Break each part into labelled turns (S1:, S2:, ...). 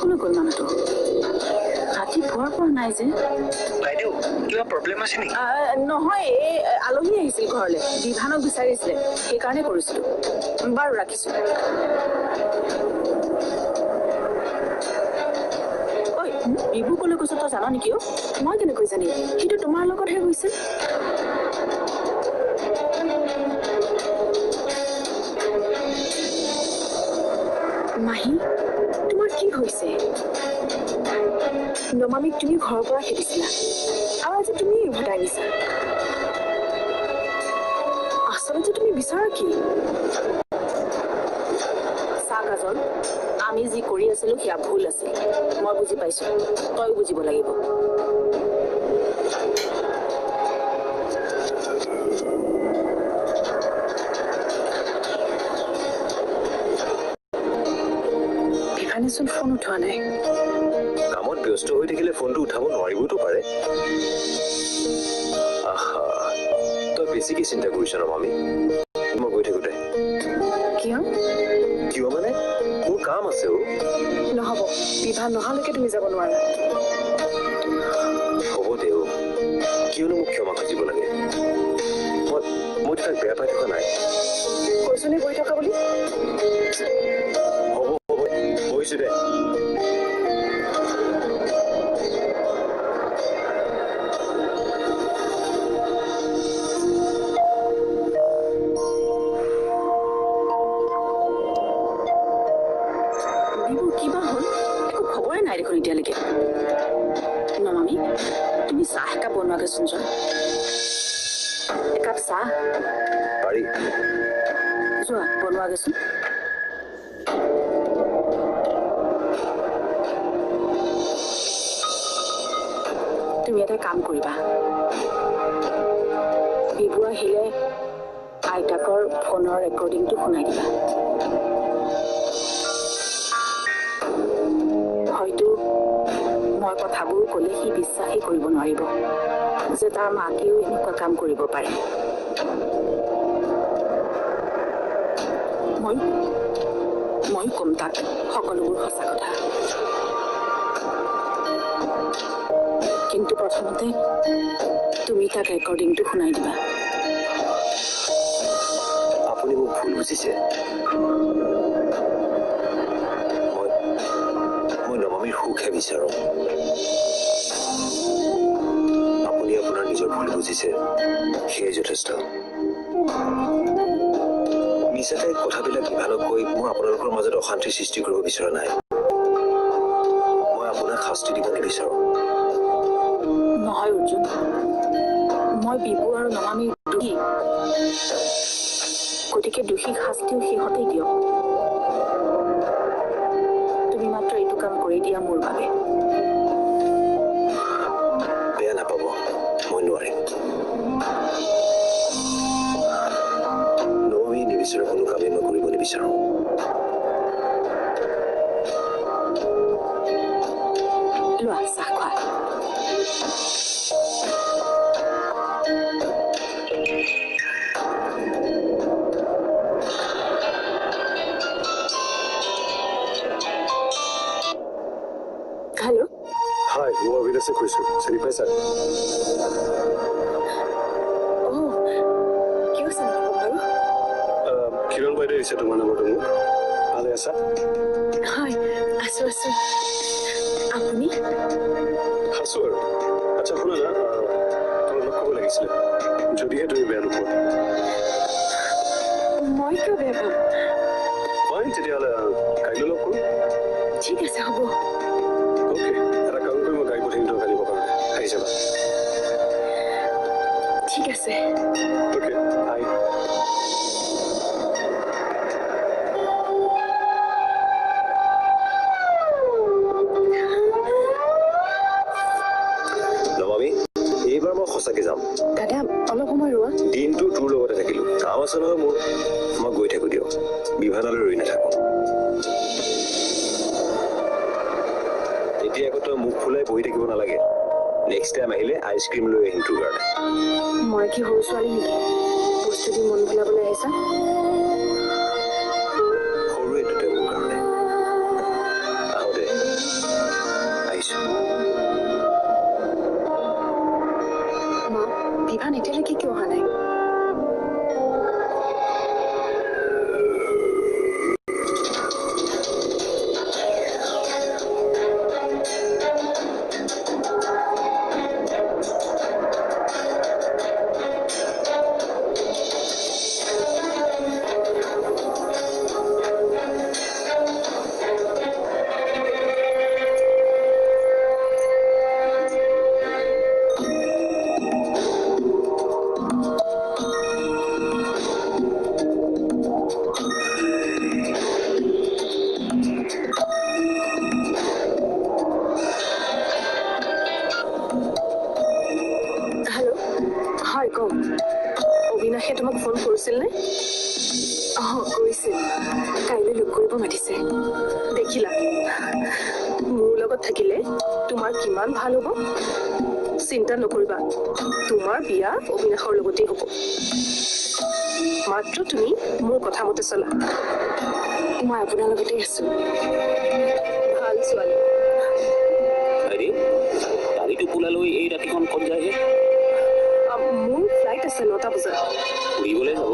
S1: কলৈ গ'ল মানুহটো ৰাতি পুৱাৰ পৰা নাই যে
S2: বাইদেউ কিবা প্ৰব্লেম আছে নেকি
S1: নহয় এই আলহী আহিছিল ঘৰলৈ বিভানক বিচাৰিছিলে সেইকাৰণে কৰিছিলো বাৰু ৰাখিছো ঐ বিভু কলৈ গৈছ তই জান নেকি মই কেনেকৈ জানিম সেইটো তোমাৰ লগতহে গৈছিল মাহী তোমাৰ কি হৈছে নমামিক তুমি ঘৰৰ পৰা খেদিছিলা আৰু আজি তুমি উভতাই দিছা আচলতে তুমি বিচাৰা কি চা কাজল আমি যি কৰি আছিলো সেয়া ভুল আছিল মই বুজি পাইছো তই বুজিব লাগিব বিভানেচোন ফোন উঠোৱা নাই
S3: কামত ব্যস্ত হৈ থাকিলে ফোনটো উঠাব নোৱাৰিবতো পাৰে তই বেছিকে চিন্তা কৰিছ ন মামী মই গৈ থাকোঁতে
S1: কিয়
S3: কিয় মানে মোৰ কাম আছে
S1: নহ'ব বিভা নহালৈকে তুমি যাব নোৱাৰা
S3: হ'ব দে কিয়নো মোক ক্ষমা খুজিব লাগে মই তাক বেয়া পাই থকা নাই
S1: কৈছনে গৈ থকা বুলি
S3: হ'ব বহিছো দে
S1: এতিয়ালৈকে নমামি তুমি চাহ একাপ বনোৱাগৈচোন যোৱা একাপ চাহ
S3: পাৰি
S1: যোৱা বনোৱাগৈচোন তুমি এটা কাম কৰিবা বিভু আহিলে আইতাকৰ ফোনৰ ৰেকৰ্ডিংটো শুনাই দিবা হয়তো মই কথাবোৰ ক'লে সি বিশ্বাসেই কৰিব নোৱাৰিব যে তাৰ মাকেও এনেকুৱা কাম কৰিব পাৰে মই কম তাক সকলোবোৰ সঁচা কথা কিন্তু প্ৰথমতে তুমি তাক ৰেকৰ্ডিংটো শুনাই দিবা
S3: আপুনি মোক ভুল বুজিছে মই নমামিৰ সুখহে বিচাৰোঁ আপুনি আপোনাৰ নিজৰ ভুল বুজিছে সেয়ে যথেষ্ট মিছাতে কথাবিলাক বিভানক কৈ মই আপোনালোকৰ মাজত অশান্তিৰ সৃষ্টি কৰিব বিচৰা নাই মই আপোনাক শাস্তি দিব নিবিচাৰোঁ
S1: নহয় অৰ্জুন মই বিভু আৰু নমামিৰ দোষী গতিকে দোষীক শাস্তিও সিহঁতেই দিয়ক তুমি মাত্ৰ এইটো কাম কৰি দিয়া মোৰ বাবে
S3: বেয়া নাপাব মই নোৱাৰিম নমামি নিবিচাৰা কোনো কামেই মই কৰিব নিবিচাৰোঁ
S1: লোৱা চাহ খোৱা হেল্ল'
S3: হয় মই অভিলাষে কৈছোঁ চিনি পাইছা
S1: কিয় চিনি পাব বাৰু
S3: কিৰণ বাইদেউ দিছে তোমাৰ নম্বৰটো মোক ভালে আছা
S1: হয় আছো আপুনি
S3: আছোঁ আৰু আচ্ছা শুনা না তোমাক লগ কৰিব লাগিছিলে যদিহে তুমি বেয়া নোপোৱা
S1: মই কিয় বেয়া পাম
S3: ফাইন তেতিয়াহ'লে কাইলৈ লগ কৰোঁ
S1: ঠিক আছে হ'ব
S3: অ'কে এটা কাম কৰি মই গাড়ী পঠিয়াম তোমাক আনিবৰ কাৰণে আহি যাবা
S1: ঠিক আছে
S3: অ'কে আহি নমামি এইবাৰ মই সঁচাকৈ যাম
S1: দাদা অলপ সময় ৰোৱা
S3: দিনটো তোৰ লগতে থাকিলোঁ কাম আছে নহয় মোৰ মই গৈ থাকোঁ দিয়ক বিভানলৈ ৰৈ নাথাকোঁ এতিয়া আকৌ তই মুখ ফুলাই বহি থাকিব নালাগে নেক্সট টাইম আহিলে আইচক্ৰীম লৈ আহিম তোৰ কাৰণে
S1: মই কি সৰু ছোৱালী নেকি বস্তু দি মন ভুলাবলৈ আহিছা
S3: সৰুৱে দুটা মোৰ কাৰণে আহোঁ দে
S1: মাহে তোমাক ফোন কৰিছিল নে? কৰিছিল। কাইলৈ লগ কৰিব মাতিছে। দেখিলা, মোৰ লগত থাকিলে তোমাৰ কিমান ভাল হ'ব। চিন্তা নকৰিবা, তোমাৰ বিয়া অবিনাশৰ লগতেই হ'ব। মাত্ৰ তুমি মোৰ কথা মতে চলা। মই আপোনাৰ লগতে আছো। ভাল ছোৱালী।
S4: গাড়ীটো পোলালৈ এই ৰাতিখন ক'ত যায়গে?
S1: মোৰ ফ্লাইট আছে 9টা বজাত।
S4: ফুৰিবলৈ যাব?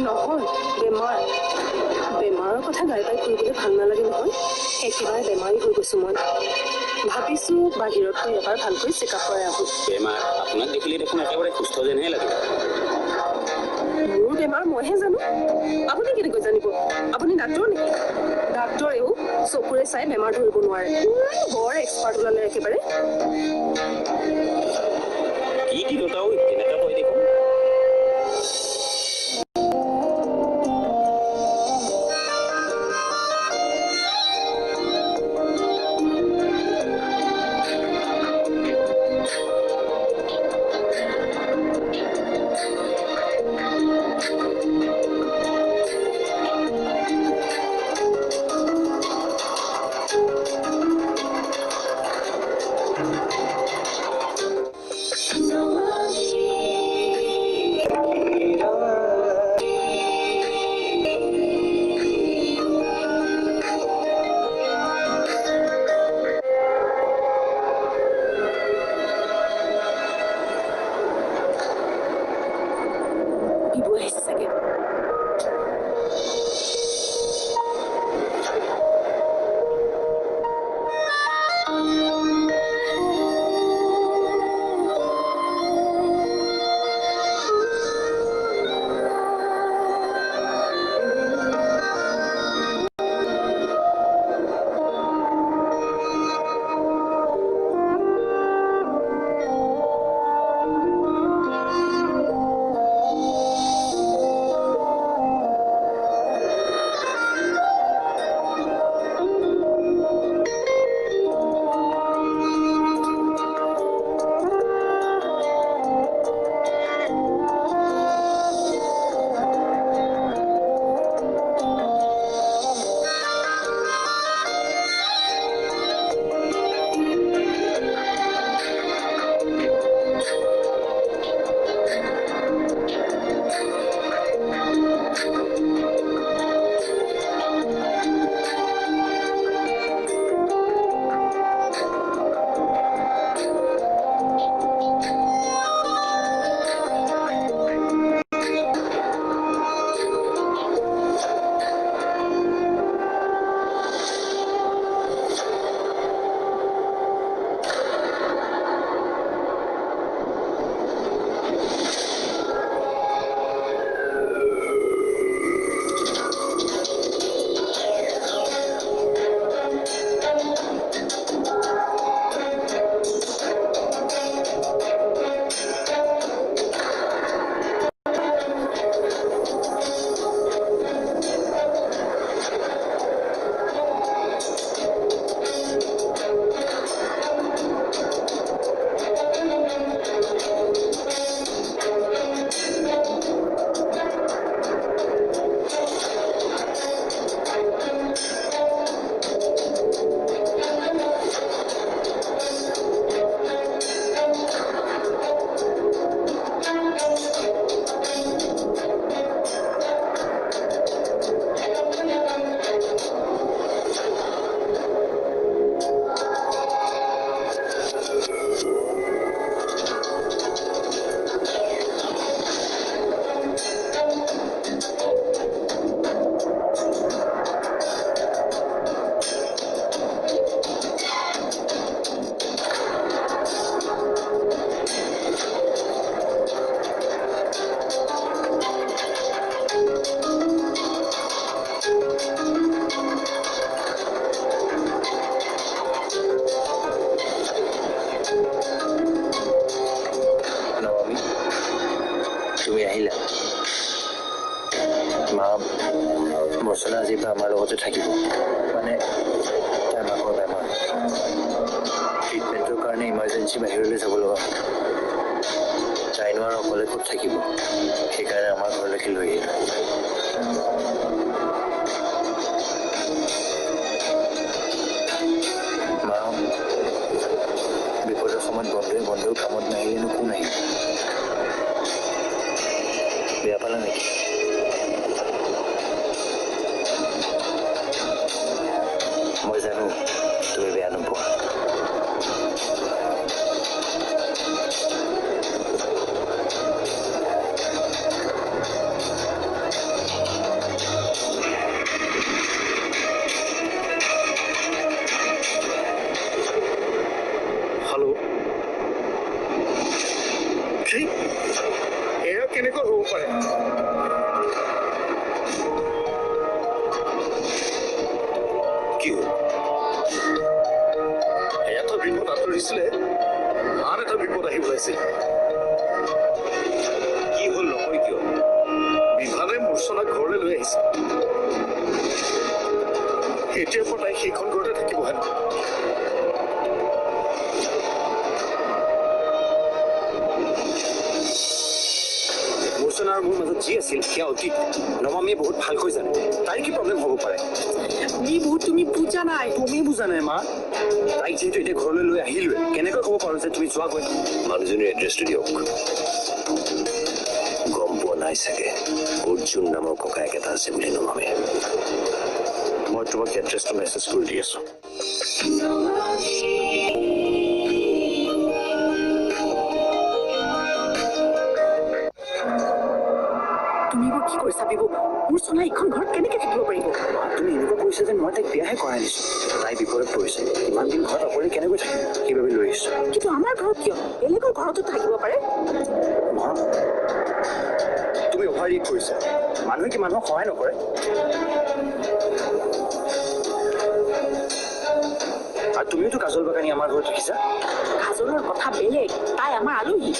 S1: নহয়, বেমাৰৰ কথা গাই গাই ফুৰিবলৈ ভাল নালাগে নহয়। একেবাৰে বেমাৰী হৈ গৈছো মই। ভাবিছো বাহিৰত গৈ এবাৰ ভালকৈ চেকআপ কৰাই আহো।
S4: বেমাৰ? আপোনাক দেখিলে দেখোন একেবাৰে সুস্থ যেনহে লাগে।
S1: মোৰ বেমাৰ মইহে জানো, আপুনি কেনেকৈ জানিব? আপুনি ডাক্তৰ নেকি? ডাক্তৰেও চকুৰে চাই বেমাৰ ধৰিব নোৱাৰে। বৰ এক্সপাৰ্ট ওলালে একেবাৰে।
S4: কি তিৰোতাও তেনেকুৱা কয় দেখোন।
S3: বচলা আজিৰ পৰা আমাৰ লগতে থাকিব। মানে তাই মাকৰ বেমাৰ, ট্ৰিটমেণ্টৰ কাৰণে ইমাৰ্জেঞ্চি বাহিৰলৈ যাব লগা। তাই নোৱাৰা আৰু অকলে ক'ত থাকিব সেইকাৰণে আমাৰ ঘৰলৈকে লৈ আহিলোঁ মা বিপদৰ সময়ত বন্ধুৱেও কামত নাহিলেনো কোন আহিব বেয়া পালা নেকি মই জানো তুমি বেয়া নোপোৱা
S5: হেল্ল' কি এয়া কেনেকৈ হ'ব পাৰে
S3: কি হ'ল
S5: এটা বিপদ আঁতৰিছিলে আন এটা বিপদ আহি ওলাইছিল
S3: কি হ'ল নকয় কিয়
S5: বিভানে মূৰ্ছনাক ঘৰলৈ লৈ আহিছে এতিয়াৰ পৰা তাই সেইখন ঘৰতে থাকিব হেনো
S6: মূৰ্ছনা আৰু মোৰ মাজত যি আছিল সেয়া অতীত নমামীয়ে বহুত ভালকৈ জানে তাইৰ কি প্ৰব্লেম হ'ব পাৰে
S1: বিভু তুমি বুজা নাই
S6: তুমি বুজা নাই মা তাইক যিহেতু এতিয়া ঘৰলৈ লৈ আহিলোৱে কেনেকৈ ক'ব পাৰো যে তুমি যোৱাগৈ
S3: মানুহজনীৰ এড্ৰেছটো দিয়ক গম পোৱা নাই চাগে অৰ্জুন নামৰ ককায়েক এটা আছে বুলি নমামে
S5: মই তোমাক এড্ৰেছটো মেছেজ কৰি দি আছোঁ
S1: তুমি এইবোৰ কি কৰিছা বিভু মোৰ চনা এইখন ঘৰত কেনেকে থাকিব পাৰিব
S6: তুমি এনেকুৱা কৰিছা যে মই তাইক বিয়াহে কৰাই নিছো তাই বিপদত পৰিছে ইমান দিন ঘৰত অকলে কেনেকৈ থাকিব সেইবাবে লৈ আহিছো
S1: কিন্তু আমাৰ ঘৰত কিয় বেলেগৰ ঘৰতো থাকিব পাৰে
S6: মা তুমি অভাৰ ৰিয়েক্ট কৰিছা মানুহে কি মানুহক সহায় নকৰে আৰু তুমিওতো কাজল বাগানী আমাৰ ঘৰত দেখিছা
S1: কাজলৰ কথা বেলেগ তাই আমাৰ আলহী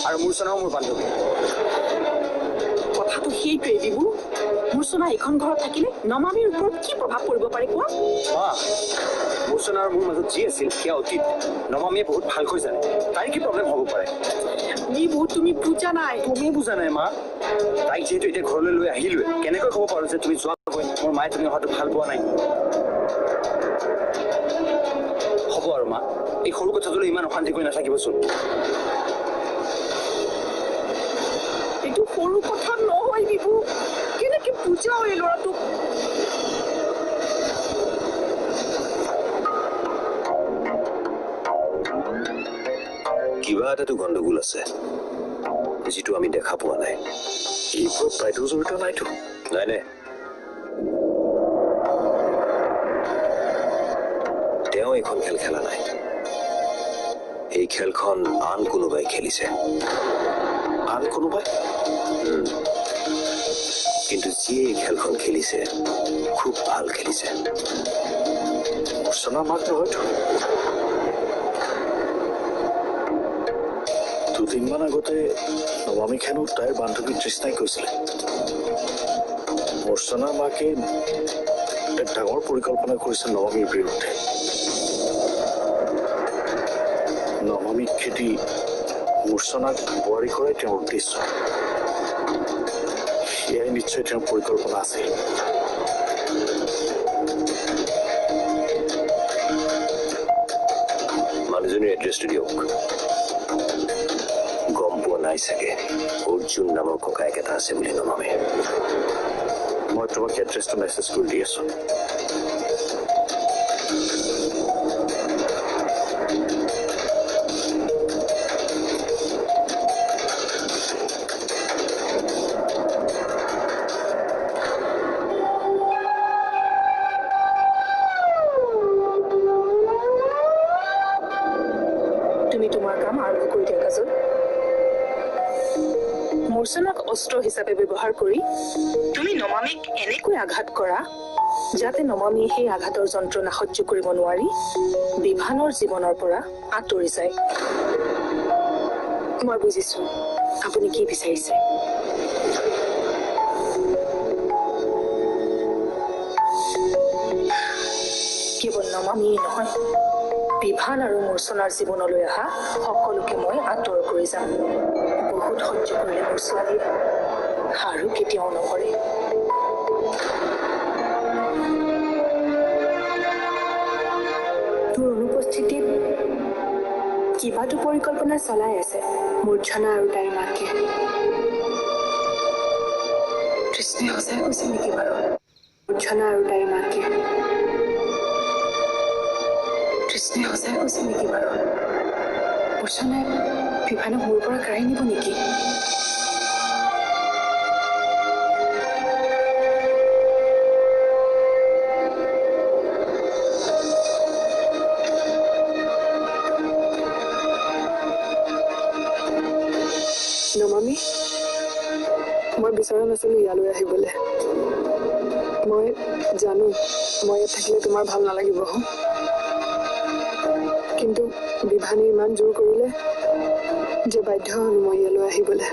S6: আৰু মূৰ্ছনাও মোৰ বান্ধৱী
S1: কথাটো সেইটোৱে বিভু মোৰ চনা এইখন ঘৰত থাকিলে নমামীৰ ওপৰত কি প্ৰভাৱ পৰিব পাৰে কোৱা
S6: মা মূৰ্ছনা আৰু মোৰ মাজত যি আছিল সেয়া অতীত নমামীয়ে বহুত ভালকৈ জানে তাইৰ কি প্ৰব্লেম হ'ব পাৰে
S1: বিভু তুমি বুজা নাই
S6: তুমি বুজা নাই মা তাইক যিহেতু এতিয়া ঘৰলৈ লৈ আহিলোৱে কেনেকৈ ক'ব পাৰো যে তুমি যোৱাগৈ মোৰ মায়ে তুমি অহাটো ভাল পোৱা নাই হ'ব আৰু মা এই সৰু কথাটোলৈ ইমান অশান্তি কৰি নাথাকিবচোন
S1: এইটো সৰু কথা নহয় বিভু কেনেকে বুজাও এই ল'ৰাটোক
S3: কিবা এটাতো গণ্ডগোল আছে যিটো আমি দেখা পোৱা নাই
S5: এইবোৰত বাইদেউ জড়িত নাইতো
S3: নাই নাই তেওঁ এইখন খেল খেলা নাই এই খেলখন আন কোনোবাই খেলিছে
S5: আন কোনোবাই
S3: কিন্তু যিয়ে এই খেলখন খেলিছে খুব ভাল খেলিছে
S5: মূৰ্ছনা মাক নহয়তো দুদিনমান আগতে নমামীক হেনো তাইৰ বান্ধৱী তৃষ্ণাই কৈছিলে মূৰ্ছনাৰ মাকে এক ডাঙৰ পৰিকল্পনা কৰিছে নমামীৰ বিৰুদ্ধে নমামীক খেদি মূৰ্ছনাক বোৱাৰী কৰাই তেওঁৰ উদ্দেশ্য সেয়াই নিশ্চয় তেওঁৰ পৰিকল্পনা আছিল
S3: মানুহজনীৰ এড্ৰেছটো দিয়ক গম পোৱা নাই চাগে অৰ্জুন নামৰ ককায়েক এটা আছে বুলি নমামে
S5: মই তোমাক এড্ৰেছটো মেছেজ কৰি দি আছোঁ
S1: তুমি তোমাৰ কাম আৰম্ভ কৰি দিয়া কাজল মূৰ্ছনাক অস্ত্ৰ হিচাপে ব্যৱহাৰ কৰি তুমি নমামীক এনেকৈ আঘাত কৰা যাতে নমামীয়ে সেই আঘাতৰ যন্ত্ৰণা সহ্য কৰিব নোৱাৰি বিভানৰ জীৱনৰ পৰা আঁতৰি যায় মই বুজিছো আপুনি কি বিচাৰিছে কেৱল নমামীয়ে নহয় বিভান আৰু মূৰ্ছনাৰ জীৱনলৈ অহা সকলোকে মই আঁতৰ কৰি যাম। বহুত সহ্য কৰিলে মোৰ ছোৱালীয়ে, আৰু কেতিয়াও নকৰে। তোৰ অনুপস্থিতিত কিবাটো পৰিকল্পনা চলাই আছে মূৰ্ছনা আৰু তাইৰ মাকে। কৃষ্ণই সঁচাই কৈছে নেকি বাৰু? মূৰ্ছনা আৰু তাইৰ মাকে। কৃষ্ণই সঁচাই কৈছে নেকি বাৰু? মূৰ্ছনাই বিভানক মোৰ পৰা কাঢ়ি নিব নেকি? নমামি, মই বিচৰা নাছিলো ইয়ালৈ আহিবলৈ। মই জানো মই ইয়াত থাকিলে তোমাৰ ভাল নালাগিব, কিন্তু বিভানে ইমান জোৰ কৰিলে যে বাধ্য হলো মই ইয়ালৈ আহিবলৈ।